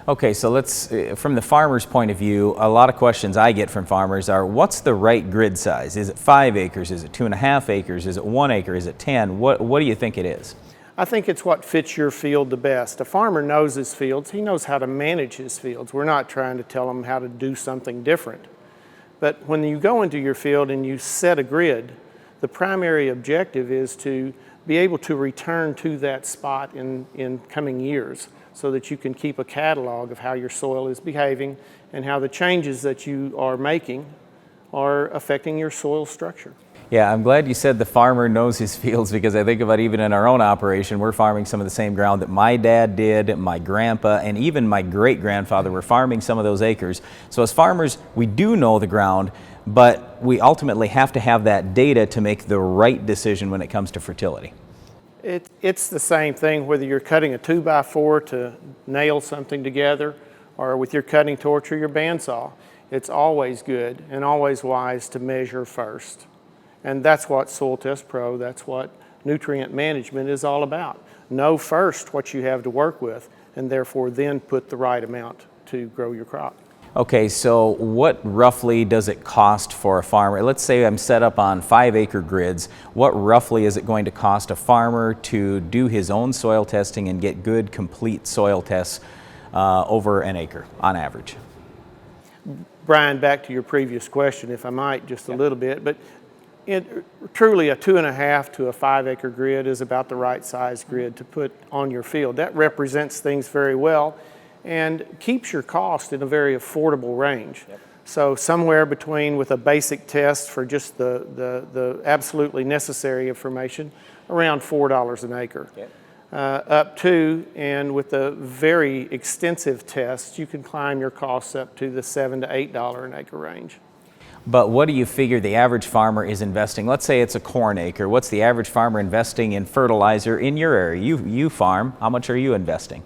Okay, so let's, from the farmer's point of view, a lot of questions I get from farmers are, what's the right grid size? Is it 5 acres? Is it 2.5 acres? Is it 1 acre? Is it 10? What do you think it is? I think it's what fits your field the best. A farmer knows his fields. He knows how to manage his fields. We're not trying to tell him how to do something different. But when you go into your field and you set a grid, the primary objective is to be able to return to that spot in coming years, so that you can keep a catalog of how your soil is behaving and how the changes that you are making are affecting your soil structure. Yeah, I'm glad you said the farmer knows his fields, because I think about even in our own operation, we're farming some of the same ground that my dad did, my grandpa, and even my great-grandfather were farming some of those acres. So as farmers, we do know the ground, but we ultimately have to have that data to make the right decision when it comes to fertility. It's the same thing whether you're cutting a 2x4 to nail something together or with your cutting torch or your bandsaw. It's always good and always wise to measure first. And that's what Soil Test Pro, that's what nutrient management is all about. Know first what you have to work with, and therefore then put the right amount to grow your crop. Okay, so what roughly does it cost for a farmer? Let's say I'm set up on 5-acre grids. What roughly is it going to cost a farmer to do his own soil testing and get good, complete soil tests over an acre on average? Brian, back to your previous question, if I might, just a little bit, but truly a 2.5 to a 5-acre grid is about the right size grid to put on your field. That represents things very well and keeps your cost in a very affordable range. Yep. So somewhere between, with a basic test for just the absolutely necessary information, around $4 an acre. Yep. Up to, and with the very extensive tests, you can climb your costs up to the $7 to $8 an acre range. But what do you figure the average farmer is investing? Let's say it's a corn acre. What's the average farmer investing in fertilizer in your area? You farm, how much are you investing?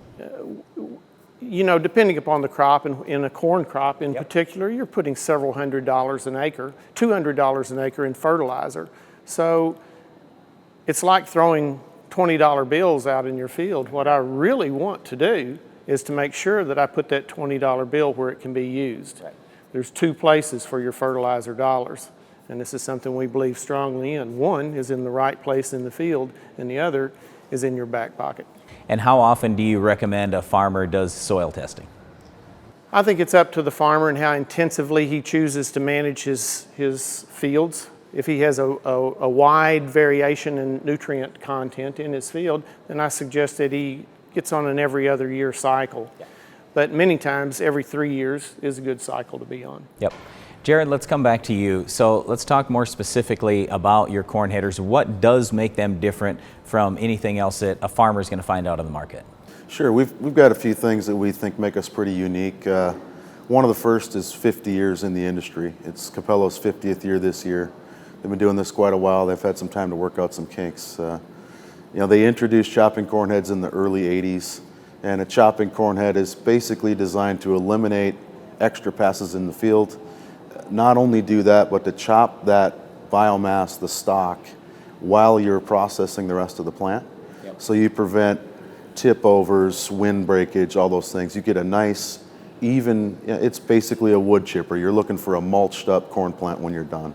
You know, depending upon the crop, and in a corn crop in particular, you're putting several $100s an acre, $200 an acre in fertilizer. So it's like throwing $20 bills out in your field. What I really want to do is to make sure that I put that $20 bill where it can be used. Right. There's two places for your fertilizer dollars, and this is something we believe strongly in. One is in the right place in the field, and the other is in your back pocket. And how often do you recommend a farmer does soil testing? I think it's up to the farmer and how intensively he chooses to manage his fields. If he has a wide variation in nutrient content in his field, then I suggest that he gets on an every other year cycle. Yeah. But many times, every 3 years is a good cycle to be on. Yep. Jared, let's come back to you. So let's talk more specifically about your corn headers. What does make them different from anything else that a farmer is going to find out in the market? Sure, we've got a few things that we think make us pretty unique. One of the first is 50 years in the industry. It's Capello's 50th year this year. They've been doing this quite a while. They've had some time to work out some kinks. You know, they introduced chopping corn heads in the early 80s, and a chopping corn head is basically designed to eliminate extra passes in the field. Not only do that, but to chop that biomass, the stalk, while you're processing the rest of the plant. Yep. So you prevent tip overs, wind breakage, all those things. You get a nice, even, it's basically a wood chipper. You're looking for a mulched up corn plant when you're done.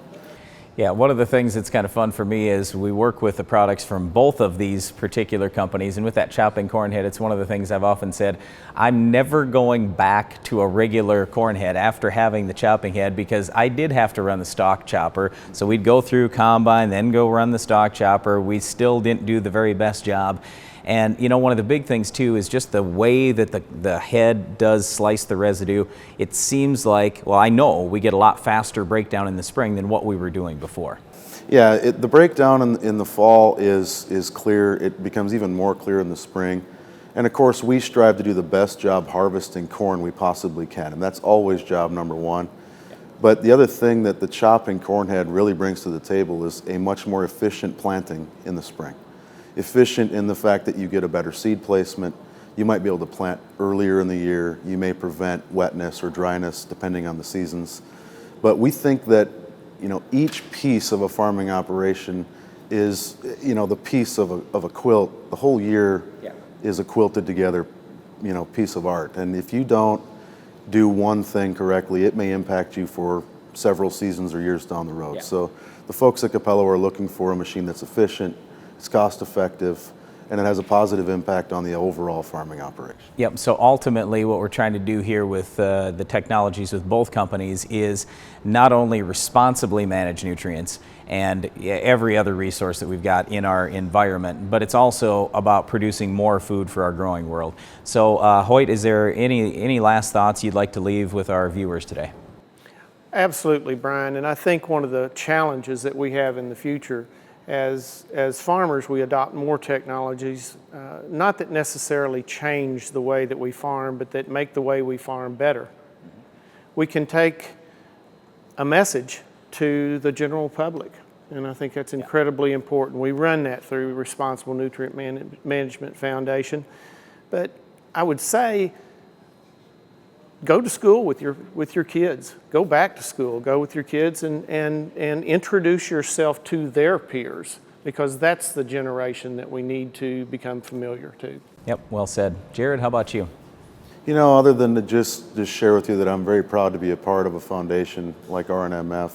Yeah, one of the things that's kind of fun for me is we work with the products from both of these particular companies, and with that chopping corn head, it's one of the things I've often said, I'm never going back to a regular corn head after having the chopping head, because I did have to run the stalk chopper. So we'd go through combine, then go run the stalk chopper. We still didn't do the very best job. And you know, one of the big things too is just the way that the head does slice the residue. It seems like, well, I know we get a lot faster breakdown in the spring than what we were doing before. Yeah, the breakdown in the fall is clear. It becomes even more clear in the spring. And of course, we strive to do the best job harvesting corn we possibly can, and that's always job number one. Yeah. But the other thing that the chopping corn head really brings to the table is a much more efficient planting in the spring. Efficient in the fact that you get a better seed placement. You might be able to plant earlier in the year. You may prevent wetness or dryness depending on the seasons. But we think that, you know, each piece of a farming operation is, you know, the piece of a quilt. The whole year is a quilted together, you know, piece of art. And if you don't do one thing correctly, it may impact you for several seasons or years down the road. So the folks at Capello are looking for a machine that's efficient, it's cost effective, and it has a positive impact on the overall farming operation. Yep, so ultimately what we're trying to do here with the technologies with both companies is not only responsibly manage nutrients and every other resource that we've got in our environment, but it's also about producing more food for our growing world. So Hoyt, is there any last thoughts you'd like to leave with our viewers today? Absolutely, Brian, and I think one of the challenges that we have in the future as farmers, we adopt more technologies, not that necessarily change the way that we farm, but that make the way we farm better. We can take a message to the general public, and I think that's incredibly important. We run that through Responsible Nutrient Management Foundation, but I would say go to school with your kids. Go back to school. Go with your kids and introduce yourself to their peers, because that's the generation that we need to become familiar to. Yep, well said. Jared, how about you? You know, other than to just share with you that I'm very proud to be a part of a foundation like Rnmf,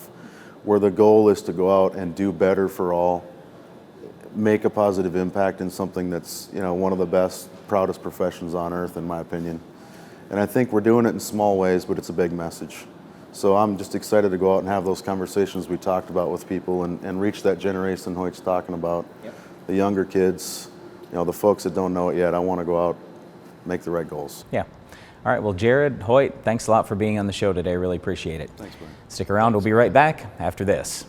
where the goal is to go out and do better for all, make a positive impact in something that's, you know, one of the best, proudest professions on earth, in my opinion. And I think we're doing it in small ways, but it's a big message. So I'm just excited to go out and have those conversations we talked about with people and reach that generation Hoyt's talking about. The younger kids, you know, the folks that don't know it yet. I want to go out, make the right goals. Yeah. All right, well, Jared, Hoyt, thanks a lot for being on the show today. Really appreciate it. Thanks, Brian. Stick around. We'll be right back after this.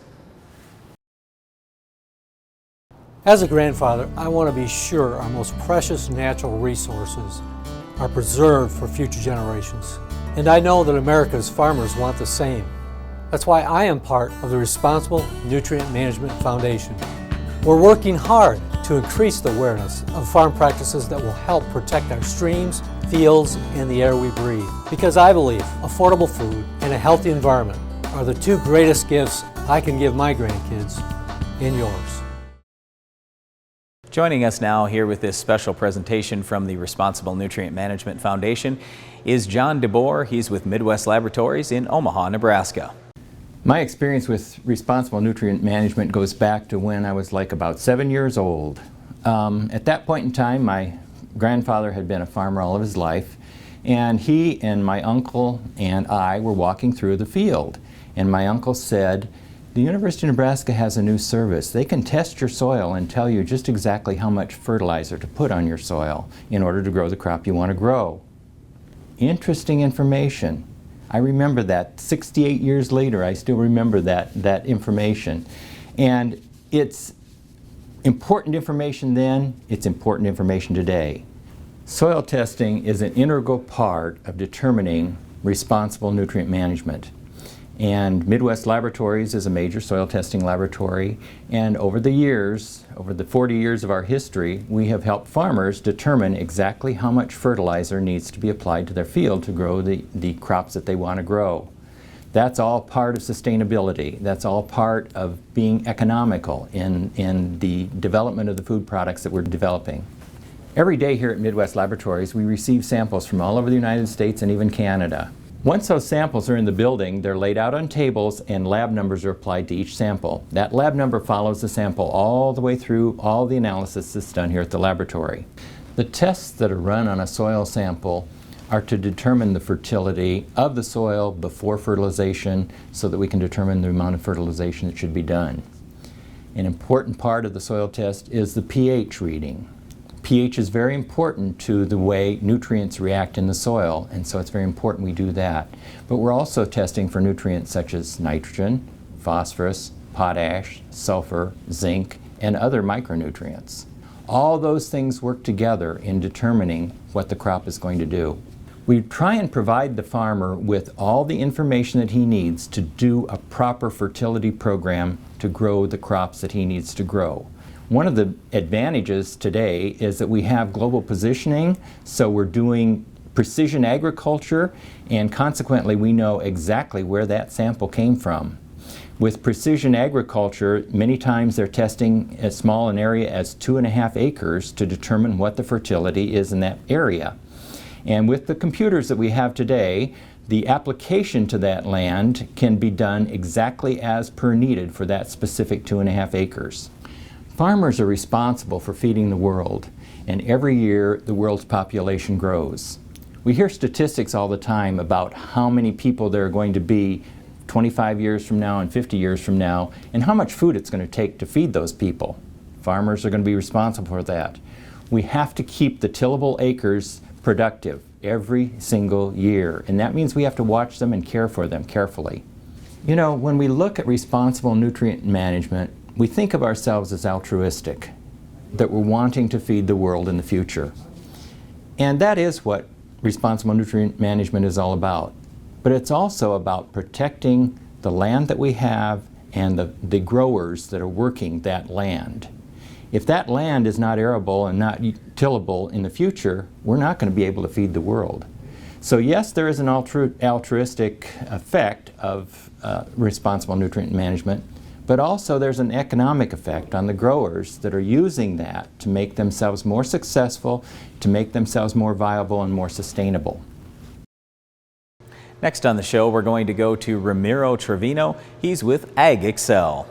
As a grandfather, I want to be sure our most precious natural resources are preserved for future generations. And I know that America's farmers want the same. That's why I am part of the Responsible Nutrient Management Foundation. We're working hard to increase the awareness of farm practices that will help protect our streams, fields, and the air we breathe. Because I believe affordable food and a healthy environment are the two greatest gifts I can give my grandkids and yours. Joining us now here with this special presentation from the Responsible Nutrient Management Foundation is John DeBoer. He's with Midwest Laboratories in Omaha, Nebraska. My experience with responsible nutrient management goes back to when I was like about 7 years old. At that point in time, my grandfather had been a farmer all of his life, and he and my uncle and I were walking through the field. And my uncle said, "The University of Nebraska has a new service. They can test your soil and tell you just exactly how much fertilizer to put on your soil in order to grow the crop you want to grow." Interesting information. I remember that. 68 years later, I still remember that information. And it's important information then, it's important information today. Soil testing is an integral part of determining responsible nutrient management. And Midwest Laboratories is a major soil testing laboratory, and over the years, over the 40 years of our history, we have helped farmers determine exactly how much fertilizer needs to be applied to their field to grow the crops that they want to grow. That's all part of sustainability. That's all part of being economical in the development of the food products that we're developing. Every day here at Midwest Laboratories, we receive samples from all over the United States and even Canada. Once those samples are in the building, they're laid out on tables and lab numbers are applied to each sample. That lab number follows the sample all the way through all the analysis that's done here at the laboratory. The tests that are run on a soil sample are to determine the fertility of the soil before fertilization so that we can determine the amount of fertilization that should be done. An important part of the soil test is the pH reading. pH is very important to the way nutrients react in the soil, and so it's very important we do that. But we're also testing for nutrients such as nitrogen, phosphorus, potash, sulfur, zinc, and other micronutrients. All those things work together in determining what the crop is going to do. We try and provide the farmer with all the information that he needs to do a proper fertility program to grow the crops that he needs to grow. One of the advantages today is that we have global positioning, so we're doing precision agriculture, and consequently we know exactly where that sample came from. With precision agriculture, many times they're testing as small an area as 2.5 acres to determine what the fertility is in that area. And with the computers that we have today, the application to that land can be done exactly as per needed for that specific 2.5 acres. Farmers are responsible for feeding the world, and every year the world's population grows. We hear statistics all the time about how many people there are going to be 25 years from now and 50 years from now, and how much food it's going to take to feed those people. Farmers are going to be responsible for that. We have to keep the tillable acres productive every single year, and that means we have to watch them and care for them carefully. You know, when we look at responsible nutrient management, we think of ourselves as altruistic, that we're wanting to feed the world in the future. And that is what responsible nutrient management is all about. But it's also about protecting the land that we have and the growers that are working that land. If that land is not arable and not tillable in the future, we're not going to be able to feed the world. So yes, there is an altruistic effect of responsible nutrient management, but also there's an economic effect on the growers that are using that to make themselves more successful, to make themselves more viable and more sustainable. Next on the show, we're going to go to Ramiro Trevino. He's with AgExcel.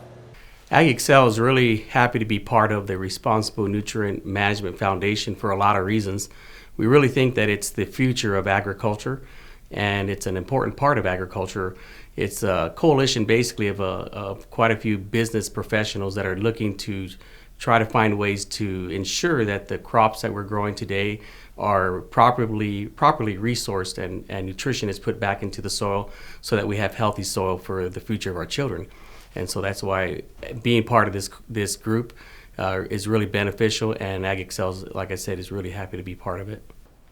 AgExcel is really happy to be part of the Responsible Nutrient Management Foundation for a lot of reasons. We really think that it's the future of agriculture, and it's an important part of agriculture. It's a coalition basically of quite a few business professionals that are looking to try to find ways to ensure that the crops that we're growing today are properly resourced and nutrition is put back into the soil so that we have healthy soil for the future of our children. And so that's why being part of this group is really beneficial, and AgExcel, like I said, is really happy to be part of it.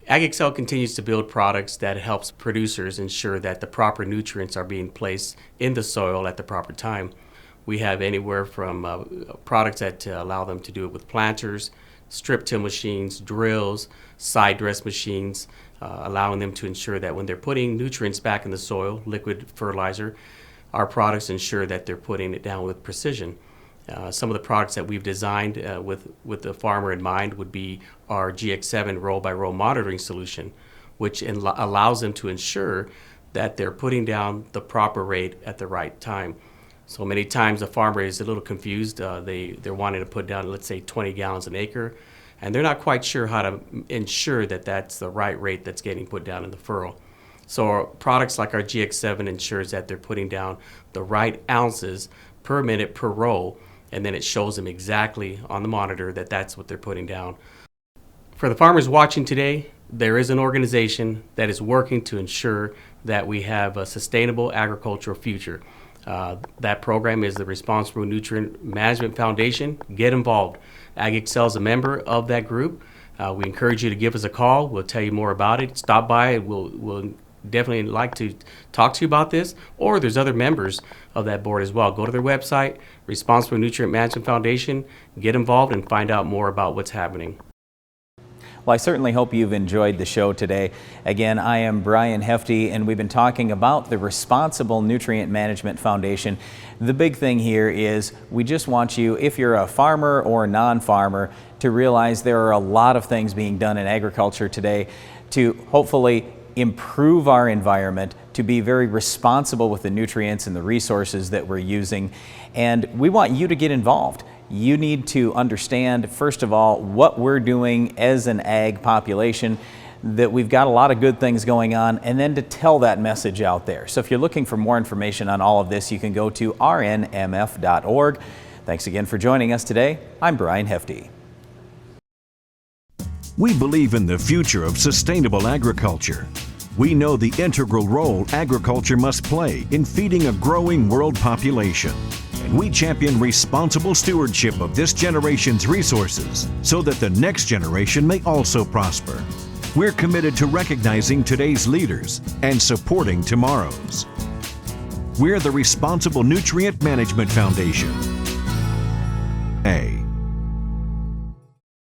AgExcel continues to build products that helps producers ensure that the proper nutrients are being placed in the soil at the proper time. We have anywhere from products that allow them to do it with planters, strip till machines, drills, side dress machines, allowing them to ensure that when they're putting nutrients back in the soil, liquid fertilizer, our products ensure that they're putting it down with precision. Some of the products that we've designed with the farmer in mind would be our GX7 row-by-row monitoring solution, which allows them to ensure that they're putting down the proper rate at the right time. So many times the farmer is a little confused. They're wanting to put down, let's say, 20 gallons an acre, and they're not quite sure how to ensure that that's the right rate that's getting put down in the furrow. So our products like our GX7 ensures that they're putting down the right ounces per minute per row, and then it shows them exactly on the monitor that that's what they're putting down. For the farmers watching today, there is an organization that is working to ensure that we have a sustainable agricultural future. That program is the Responsible Nutrient Management Foundation. Get involved. AgExcel is a member of that group. We encourage you to give us a call. We'll tell you more about it. Stop by. We'll definitely like to talk to you about this, or there's other members of that board as well. Go to their website, Responsible Nutrient Management Foundation, get involved and find out more about what's happening. Well, I certainly hope you've enjoyed the show today. Again, I am Brian Hefty, and we've been talking about the Responsible Nutrient Management Foundation. The big thing here is we just want you, if you're a farmer or a non-farmer, to realize there are a lot of things being done in agriculture today to hopefully improve our environment, to be very responsible with the nutrients and the resources that we're using. And we want you to get involved. You need to understand, first of all, what we're doing as an ag population, that we've got a lot of good things going on, and then to tell that message out there. So if you're looking for more information on all of this, you can go to rnmf.org. Thanks again for joining us today. I'm Brian Hefty. We believe in the future of sustainable agriculture. We know the integral role agriculture must play in feeding a growing world population. And we champion responsible stewardship of this generation's resources so that the next generation may also prosper. We're committed to recognizing today's leaders and supporting tomorrow's. We're the Responsible Nutrient Management Foundation. A.